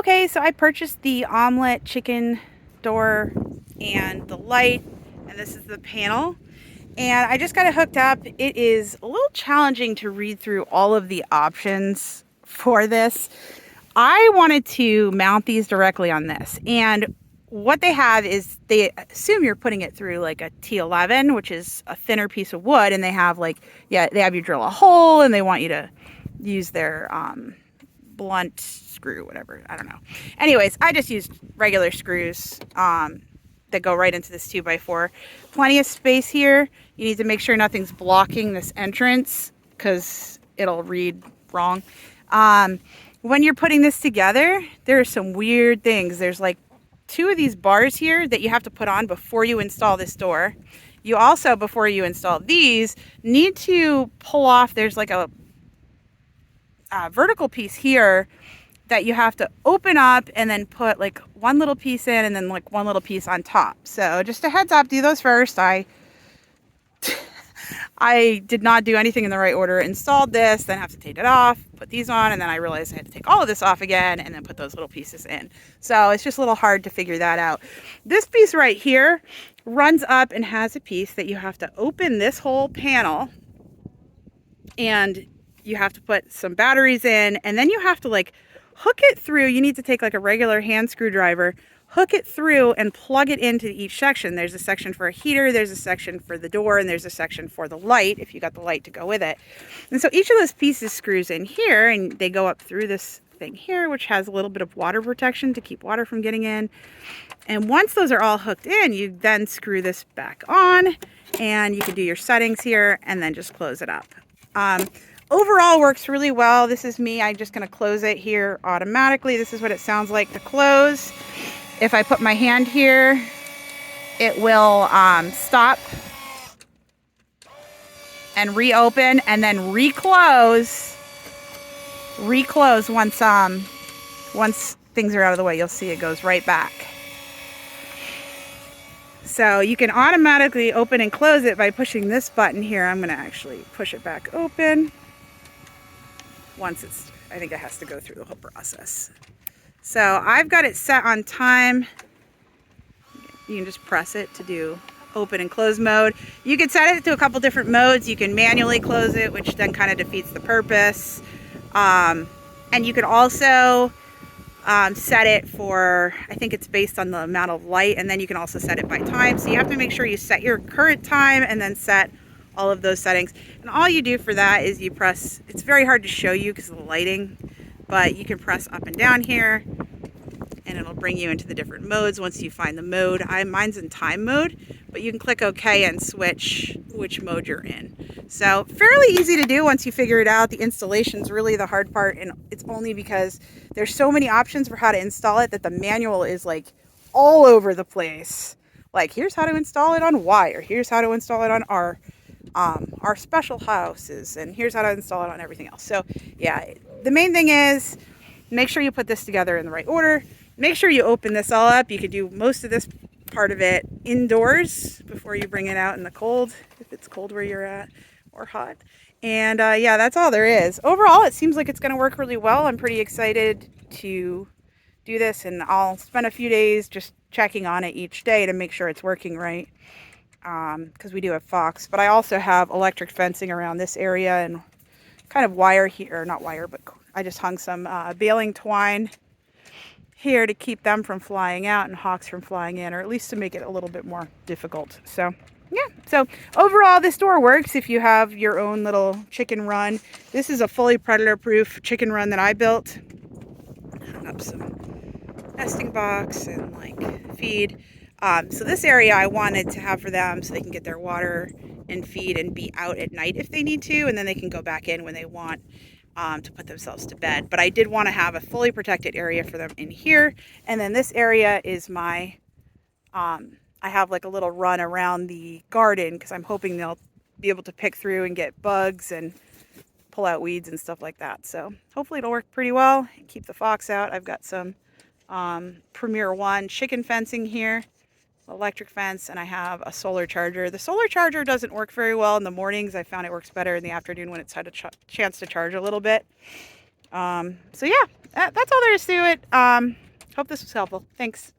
Okay, so I purchased the Omlet chicken door and the light, and this is the panel. And I just got it hooked up. It is a little challenging to read through all of the options for this. I wanted to mount these directly on this. And what they have is they assume you're putting it through like a T11, which is a thinner piece of wood. And they have they have you drill a hole and they want you to use their blunt screw, whatever. I don't know. Anyways, I just used regular screws that go right into this 2x4. Plenty of space here. You need to make sure nothing's blocking this entrance because it'll read wrong. When you're putting this together, there are some weird things. There's like 2 of these bars here that you have to put on before you install this door. You also, before you install these, need to pull off, there's like a vertical piece here that you have to open up and then put like one little piece in and then like one little piece on top. So just a heads up, do those first. I did not do anything in the right order. Installed this, then have to take it off, put these on, and then I realized I had to take all of this off again and then put those little pieces in. So it's just a little hard to figure that out. This piece right here runs up and has a piece that you have to open this whole panel, and you have to put some batteries in, and then you have to like hook it through. You need to take like a regular hand screwdriver, hook it through and plug it into each section. There's a section for a heater, there's a section for the door, and there's a section for the light if you got the light to go with it. And so each of those pieces screws in here and they go up through this thing here, which has a little bit of water protection to keep water from getting in. And once those are all hooked in, you then screw this back on and you can do your settings here and then just close it up. Overall works really well. This is me. I'm just going to close it here automatically. This is what it sounds like to close. If I put my hand here, it will stop and reopen and then reclose. Reclose once things are out of the way. You'll see it goes right back. So you can automatically open and close it by pushing this button here. I'm going to actually push it back open. Once I think it has to go through the whole process. So I've got it set on time. You can just press it to do open and close mode. You can set it to a couple different modes. You can manually close it, which then kind of defeats the purpose. And you can also set it for, I think it's based on the amount of light, and then you can also set it by time. So you have to make sure you set your current time and then set all of those settings. And all you do for that is you press, it's very hard to show you because of the lighting, but you can press up and down here and it'll bring you into the different modes once you find the mode. Mine's in time mode, but you can click OK and switch which mode you're in. So fairly easy to do once you figure it out. The installation's really the hard part, and it's only because there's so many options for how to install it that the manual is like all over the place. Like, here's how to install it on Y, or here's how to install it on our special houses, and here's how to install it on everything else. So yeah, the main thing is make sure you put this together in the right order. Make sure you open this all up. You could do most of this part of it indoors before you bring it out in the cold, if it's cold where you're at, or hot. And yeah, that's all there is. Overall, it seems like it's going to work really well. I'm pretty excited to do this, and I'll spend a few days just checking on it each day to make sure it's working right. Because we do have fox, but I also have electric fencing around this area and kind of wire here, or not wire, but I just hung some baling twine here to keep them from flying out and hawks from flying in, or at least to make it a little bit more difficult. So yeah, so overall this door works if you have your own little chicken run. This is a fully predator proof chicken run that I built. Hung up some nesting box and like feed. So this area I wanted to have for them so they can get their water and feed and be out at night if they need to, and then they can go back in when they want to put themselves to bed. But I did want to have a fully protected area for them in here. And then this area is my, I have like a little run around the garden because I'm hoping they'll be able to pick through and get bugs and pull out weeds and stuff like that. So hopefully it'll work pretty well and keep the fox out. I've got some Premier One chicken fencing here, electric fence, and I have a solar charger. The solar charger doesn't work very well in the mornings. I found it works better in the afternoon when it's had a chance to charge a little bit. So yeah, that's all there is to it. Hope this was helpful. Thanks.